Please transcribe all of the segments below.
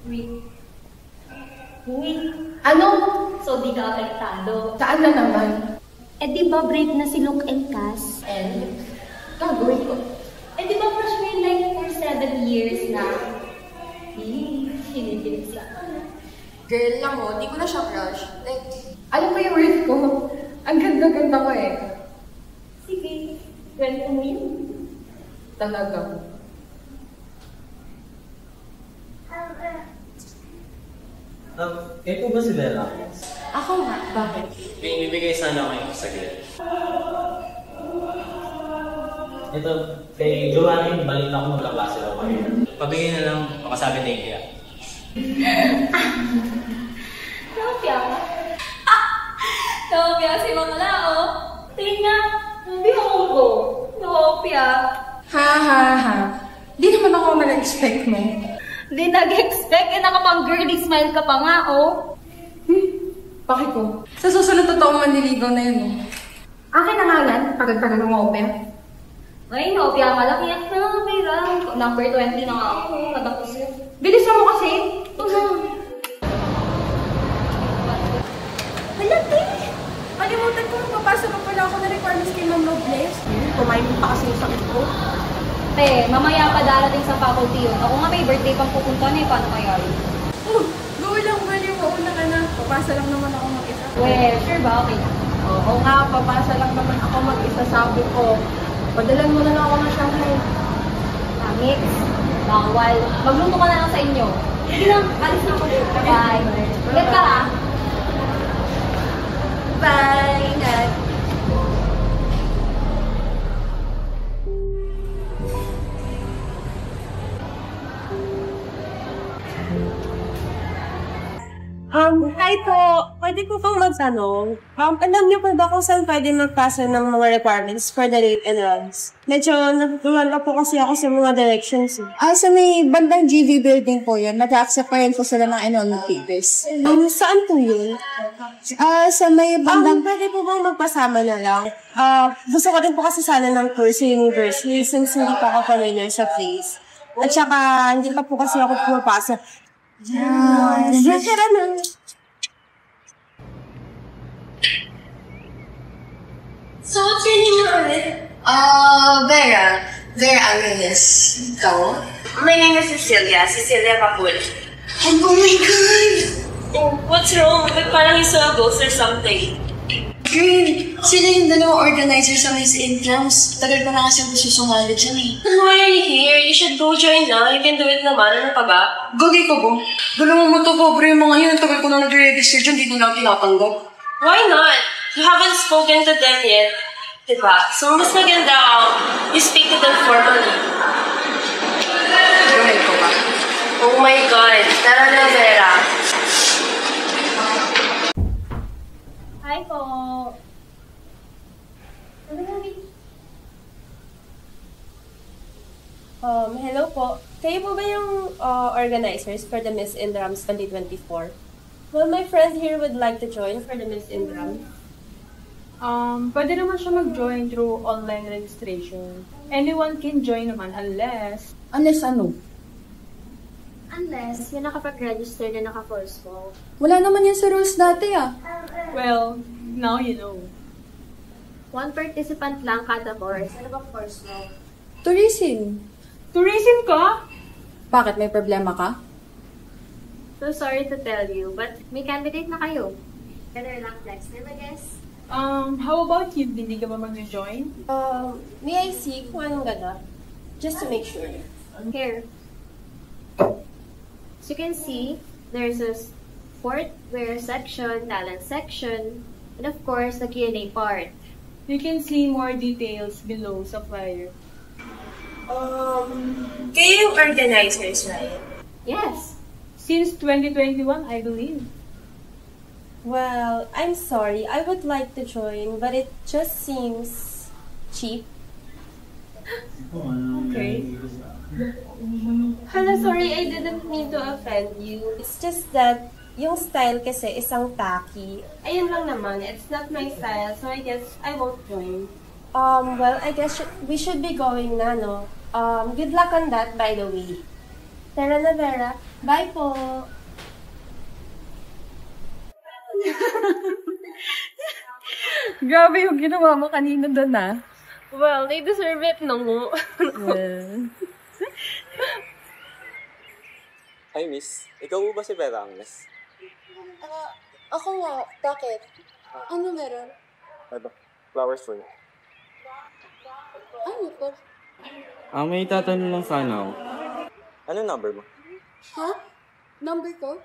Wait. Wait. Ano? So, di ka apektado? Saan na naman? Eh, di ba break na si Luke and Cass? And? Gagawin ko. Eh, di ba crush mo yun like for 7 years na? Hinihilig siya. Girl lang mo, di ko na siya crush. Like, alam mo yung word ko? Ang ganda-ganda ko eh. Sige. Kwento mo yun. Talaga. Kayo po ba si Bella? ako nga, bakit? Bibigay sana kayo sa saglit. Ito, kay Joanne, balik na ako magkaklase lang kayo. Pabigay na lang, makasabi na yung Nakapya ka? Nakapya si Bakla, oh. Tingin nga, bihong ko. Nakapya. Ha. Di naman ako mag-expect mo. Di nag-expect, eh nakapang girly smile ka pa nga, oh. Bakit ko? Sa susunod totoong manliligaw na yun, oh. Akin na nga yan, pagod-pagod ng opera. Ay, nakapya ka lang. Iyak na, Mayra. Number 20 na nga ako. Natapos yun. Bilis mo kasi. Hala, te! Kalimutan ko, magpapasa pa pala ako na requirements kay Ma'am Robles. Kumain pa kasi yung sakit ko. Mamaya pa darating sa faculty yun. Ako nga may birthday pang pupunta na eh. Paano kaya yun? Go lang, Bali. Mauna ka na. Papasa lang naman ako mag-isa. Well, sure ba? Okay na. Oo nga, papasa lang naman ako mag-isa, sabi ko. Padalan mo na lang ako ng Shanghai. Mix. Bawal. Magluto ka na lang sa inyo. Sige lang, alis na ako. Bye. Ingat ka ha. Bye, Nat. Hi po! Pwede po bang magtanong? Alam niyo po ba kung saan pwede magpasa ng mga requirements for the late enrolls? Medyo natutunan na po kasi ako sa mga directions. Sa may bandang GV building po yun, nag-accept pa rin po sila ng enrollment papers. Saan po yun? Sa may bandang... Pwede po bang magpasama na lang? Gusto ko rin po kasi sana ng tour sa university since hindi pa ako familiar sa place. At saka, hindi pa po kasi ako pumapasa. Tara na. So, what's your name ulit? Vera. Vera Angeles. Ikaw? My name is Cecilia Papul. Oh my God! Oh, what's wrong? Ba't parang you saw a ghost or something? Girl, sila yung dalawang organizer sa Miss Intrams. Tagal ko na kasi gusto sumali dyan eh. Why are you here? You should go join na. You can do it naman. Ano pa ba? Gagay ko ba? Dalawang mo to, pobre yung mga yun. Tagal ko na nag-register dyan, di ko na tinatanggap. Why not? You haven't spoken to them yet. Diba? So, mas maganda you speak to them formally. Gagay ko ba? Oh my God. Tara na, Vera. Hi po. Hello po. Kayo po ba yung organizers for the Miss Indrams 2024? Well, my friend here would like to join for the Miss Indrams. Pwede naman siya mag-join through online registration. Anyone can join naman unless... Unless ano? Unless may nakapag-register na naka-force mo. Wala naman yan sa rules dati Well, now you know. One participant lang kada course. Ano ba course mo? Tourism. Tourism ka? Bakit? May problema ka? So sorry to tell you, but may candidate na kayo. Better luck next time, I guess. How about you? Hindi ka ba mag-join? May I see kung anong ganda? Just to make sure. Here. As you can see, there's a sportwear section, talent section, and of course, the Q&A part. You can see more details below sa flyer. Kayo yung organizers, right? Yes. Since 2021, I believe. Well, I'm sorry. I would like to join, but it just seems cheap. Okay. Hala, sorry. I didn't mean to offend you. It's just that yung style kasi isang tacky. Ayun lang naman. It's not my style, so I guess I won't join. Well, I guess we should be going na, no? Good luck on that, by the way. Tara na, Vera. Bye po. Grabe yung ginawa mo kanina doon, ah. Well, they deserve it, no? Hi, miss. Ikaw ba si Vera Agnes? Ako nga. Bakit? Ano meron? Ano? Flowers for you. Ano po? May tatanong lang sana ako. Ano number mo? Ha? Number ko?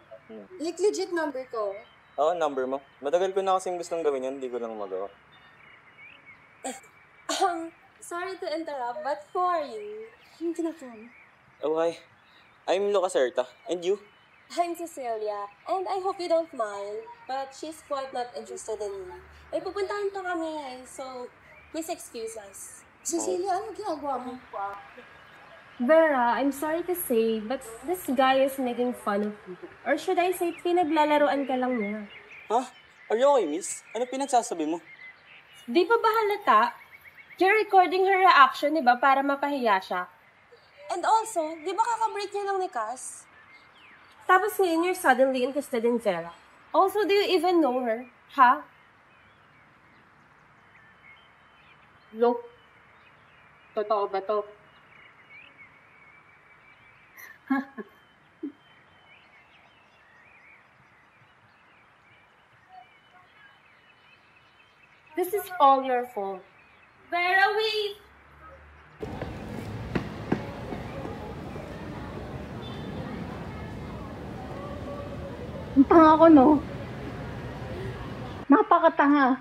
Like legit number ko. Oo, number mo. Matagal ko na kasing gustong gawin yun, hindi ko lang magawa. Sorry to interrupt, but who are you? Yung ginagawa mo? Oh, hi. I'm Lucas Erta. And you? I'm Cecilia, and I hope you don't mind, but she's quite not interested in me. May pupuntahan pa kami, so please excuse us. Cecilia, ano ginagawa mo? Vera, I'm sorry to say, but this guy is making fun of you. Or should I say, pinaglalaroan ka lang niya. Ha? Are you okay, miss? Ano pinagsasabi mo? Di ba ba halata? You're recording her reaction, di ba, para mapahiya siya? And also, di ba kakabreak niya lang ni Cass? Tapos ngayon, you're suddenly interested in Vera. Also, do you even know her? Ha? Look, totoo ba to? This is all your fault. Vera, wait! Ang tanga ko, no? Napakatanga.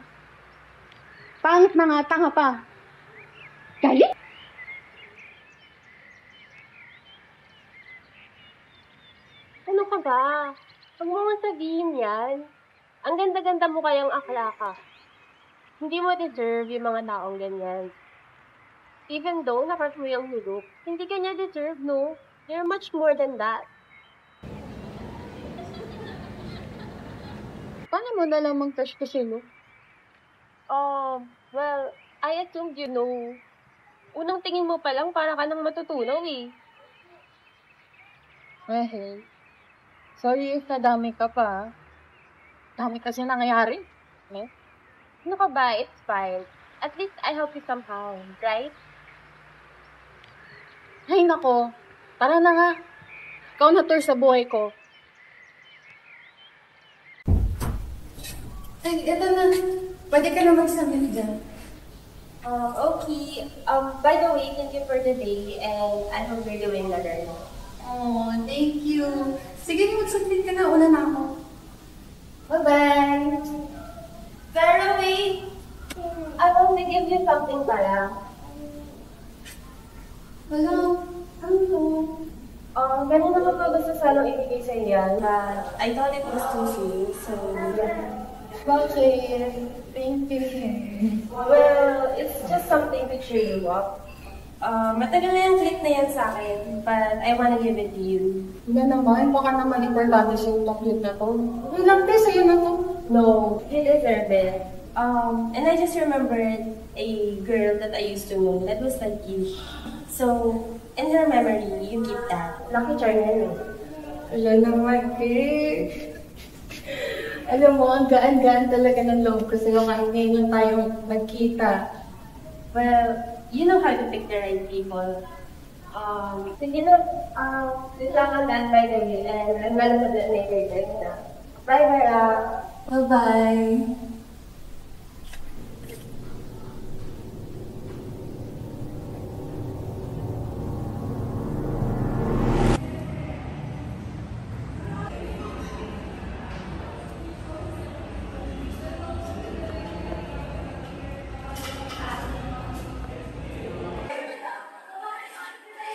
Pangit na nga, tanga pa. Galit? Ano ka ba? Huwag mo nga sabihin yan. Ang ganda-ganda mo kayang akla ka. Hindi mo deserve yung mga taong ganyan. Even though nakat mo yung hulog, hindi ka niya deserve, no? You're much more than that. Paano mo nalamang crush ko siya, no? Well, I assumed you know. Unang tingin mo pa lang, para ka nang matutunaw eh. Eh, sorry if nadami ka pa. Dami kasi nangyayari. Eh? Ano ka ba? It's fine. At least I help you somehow, right? Ay, nako. Tara na nga. Ikaw na tour sa buhay ko. Ay, eto na. Pwede ka na magsabi dyan. Okay. By the way, thank you for the day, and I hope you're doing better now. Oh, thank you. Sige, magsaglit ka na. Una na ako. Bye-bye. Vera, wait! I want to give you something pala. Wala. Ano? Ganun naman ko gusto sanang ibigay sa yan, but I thought it was too soon, so yeah. Bakit? Thank you. Well, it's just something to cheer you up. Matagal na yung click na yan sa akin, but I wanna give it to you. Wala naman. Baka naman importante sa yung chocolate na to. Okay lang, te. Sa'yo na to. No, you deserve it. And I just remembered a girl that I used to know that was like you. So, in her memory, you keep that. Lucky charm yan eh. Wala naman, te. Alam mo, ang gaan-gaan talaga ng loob ko sa'yo kahit ngayon lang tayo nagkita. Well, you know how to pick the right people. Sige na, this lang ang done by the way, and I'm gonna put it later right now. Bye, Vera! Bye-bye.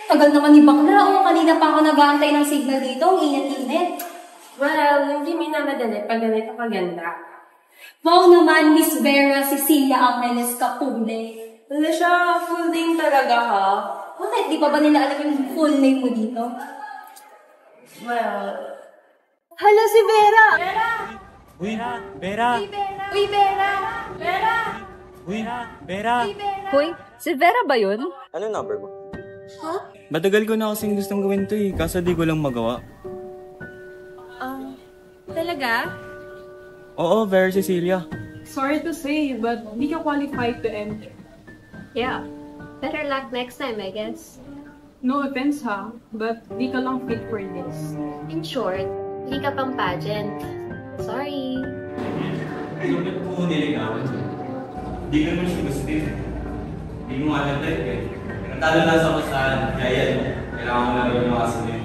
Tagal naman ni bakla. O, kanina pa ako nag-aantay ng signal dito. Ang init-init. Well, hindi minamadali pag ganito kaganda. Wow naman, Miss Vera Cecilia Angeles Capule. Wala siya, full name talaga ha. Bakit? Di pa ba nila alam yung full name mo dito? Well, Hala, si Vera! Uy, Vera! Uy, Vera! Vera! Uy, Vera! Hoy, si Vera ba yun? Ano number mo? Ha? Matagal ko na kasing gustong gawin to kaso di ko lang magawa. Talaga? Oo, Vera Cecilia. Sorry to say, but di ka qualified to enter. Yeah. Better luck next time, I guess. No offense ha, but di ka lang fit for this. In short, hindi ka pang pageant. Sorry. Bakit po niligawan? Hindi ko naman siya gusto eh. Hindi mo nga nag-type eh. Natalo na sa kasahan, kaya yan. Kailangan mo lang yung mga kasunod.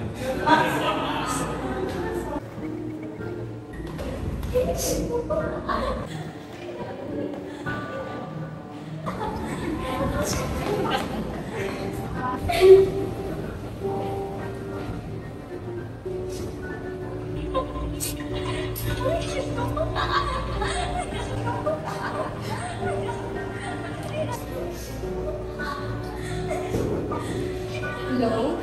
Hello?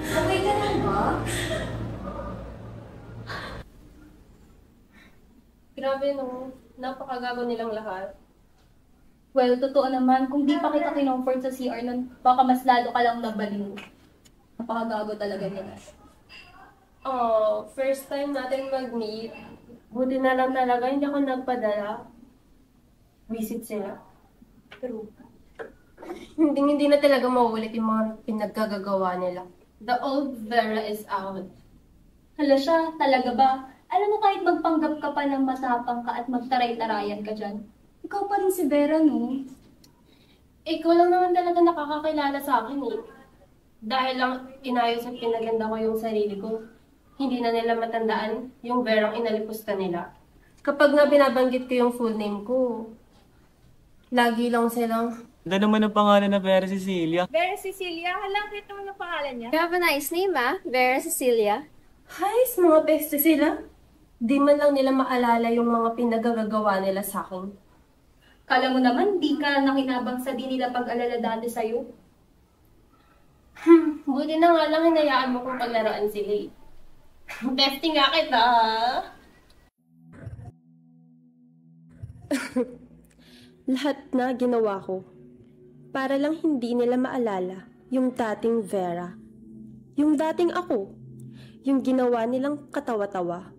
Okay ka lang ba? Grabe no, napakagago nilang lahat. Well, totoo naman, kung di pa kita kinomfort sa CR nun, baka mas lalo ka lang nabaliw. Napakagago talaga nila. Oh, first time natin mag-meet. Buti na lang talaga, hindi ako nagpadala. Visit sila. Pero, hindi na talaga mauulit yung mga pinaggagawa nila. The old Vera is out. Hala siya, talaga ba? Alam mo kahit magpanggap ka pa ng matapang ka at magtaray-tarayan ka dyan, ikaw pa rin si Vera, no? Ikaw lang naman talaga nakakakilala sa akin eh. Dahil lang inayos at pinaganda ko yung sarili ko, hindi na nila matandaan yung Verang inalipusta nila. Kapag nga binabanggit ko yung full name ko, lagi lang silang, Ganda naman ang pangalan na Vera Cecilia. Vera Cecilia, halang kita mo ng pangalan niya. You have a nice name, ah? Vera Cecilia. Hay, mga beste sila. Di man lang nila maalala yung mga pinagagagawa nila sa akin. Kala mo naman, di ka nakinabang sa di nila pag-alala dati sa'yo. Buti na nga lang hinayaan mo kung paglaruan sila eh. Bestie nga kita. Lahat na ginawa ko para lang hindi nila maalala yung dating Vera. Yung dating ako. Yung ginawa nilang katawa-tawa.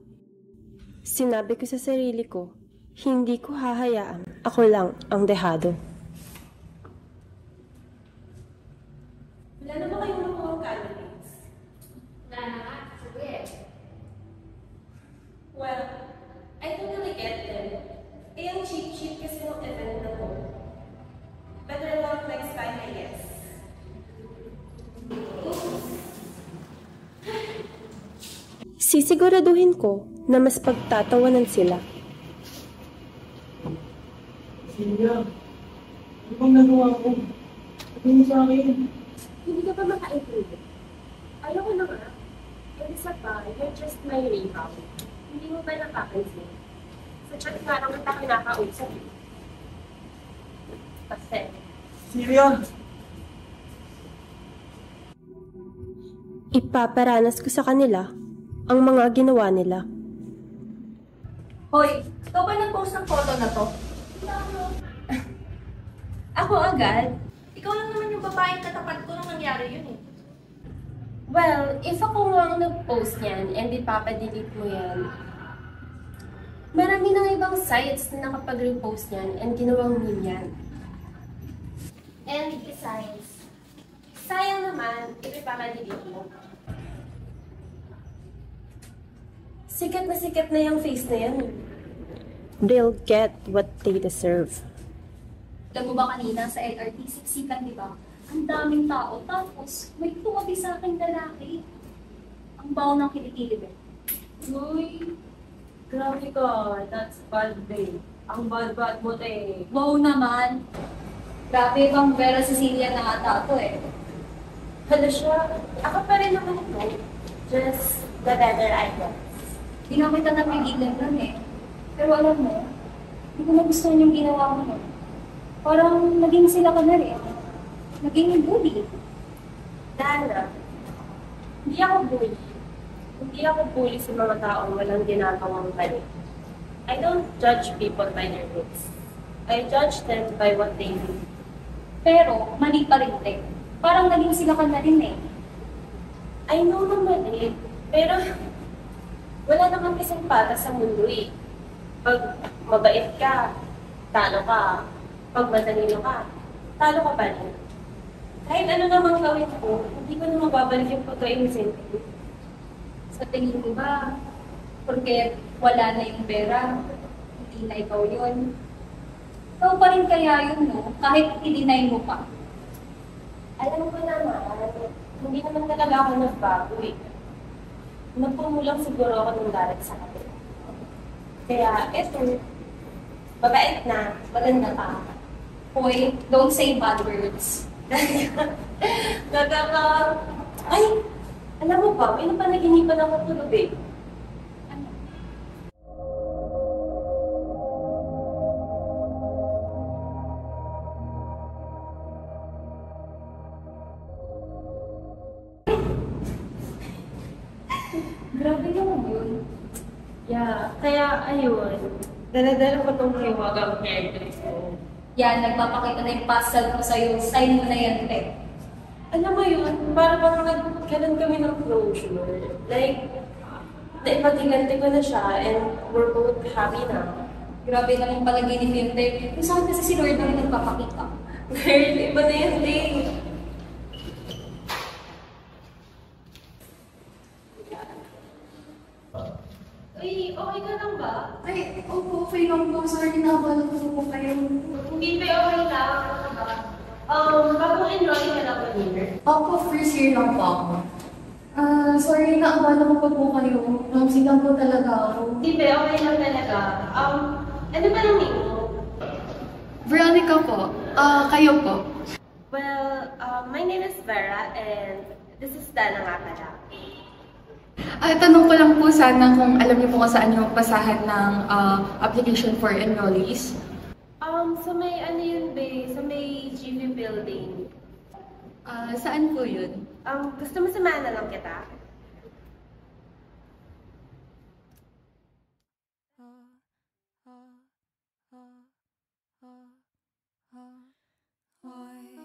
Sinabi ko sa sarili ko, hindi ko hahayaan. Ako lang ang dehado. Wala na ba kayong mga candidates? Wala na nga, sige. Well, I totally get them. Eh, ang cheap kasi ng event na to. Better luck next time, I guess. Sisiguraduhin ko na mas pagtatawanan sila. Cecilia, ano bang nagawa ko? Ano mo sa akin? Hindi ka pa makaintindi. Ayaw ko na nga. Yung isa pa, you're just my rebound. Hindi mo ba napapansin? Sa chat nga lang kita kinakausap. Kasi, Cecilia! ipaparanas ko sa kanila ang mga ginawa nila. Hoy, ikaw ba nag-post ng photo na to? Ako agad? Ikaw lang naman yung babaeng katapat ko nung nangyari yun eh. Well, if ako nga ang nag-post niyan and ipapadelete mo yan, marami nang ibang sites na nakapag-repost niyan and ginawang meme yan. And besides, sayang naman if ipapadelete mo. Sikat na yung face na yan. They'll get what they deserve. Alam mo ba kanina sa LRT, siksikan, di ba? Ang daming tao, tapos may tumabi sa aking lalaki. Ang baho ng kilikili, be. Uy, grabe ka. That's bad, babe. Ang bad mo, te. Wow naman. Grabe bang Vera Cecilia na ata to eh. Hala siya. Ako pa rin naman ito. Just the better I guess. Hindi nga kita napigilan nun eh. Pero alam mo, hindi ko nagustuhan yung ginawa mo nun. Parang naging sila ka na rin. Naging bully. Dana, hindi ako bully. Hindi ako bully sa mga taong walang ginagawang mali. I don't judge people by their looks. I judge them by what they do. Pero, mali pa rin, te. Parang naging sila ka na rin eh. I know naman eh. Pero, wala naman kasing patas sa mundo eh. Pag mabait ka, talo ka. Pag matalino ka, talo ka pa rin. Kahit ano namang gawin ko, hindi ko na mababalik yung pagka-incentive. Sa tingin mo ba, porque wala na yung pera, hindi na ikaw yun. Ikaw pa rin kaya yun, no? Kahit i-deny mo pa. Alam ko naman, hindi naman talaga ako nagbago eh. Nagpumulang siguro ako ng galit sa kapit. Kaya, eto, mabait na, maganda pa. Hoy, don't say bad words. Ay! Alam mo ba, may napanaginipan ako tulog eh. Ano? Grabe naman yun. Yeah, kaya ayun, dala-dala ko tong hiwagang haircut ko. Yan, nagpapakita na yung pasal ko sa'yo. Sign mo na yan, te. Alam mo yun, para bang nagkaroon kami ng closure. Like, naipatigante ko na siya and we're both happy na. Grabe naman palaginip yun, te. Kung saan kasi si Lord na rin nagpapakita. Girl, iba na yun, Ding. Uy, okay ka lang ba? Ay, opo, okay lang po. Sorry, nabalot ko po kayo. Hindi pa okay lang. Bagong enroll ka na ba here? Opo, first year lang po ako. Sorry, naabala ko pa po kayo. Namsi lang po talaga ako. Hindi pa okay lang talaga. Ano ba ang name mo? Veronica po. Kayo po. Well, my name is Vera and this is Dana nga pala. Tanong ko lang po sana kung alam niyo po kung saan yung basahan ng application for enrollees. Sa may ano yun ba? Sa may GV building. Saan po yun? Gusto mo samahan na lang kita? Why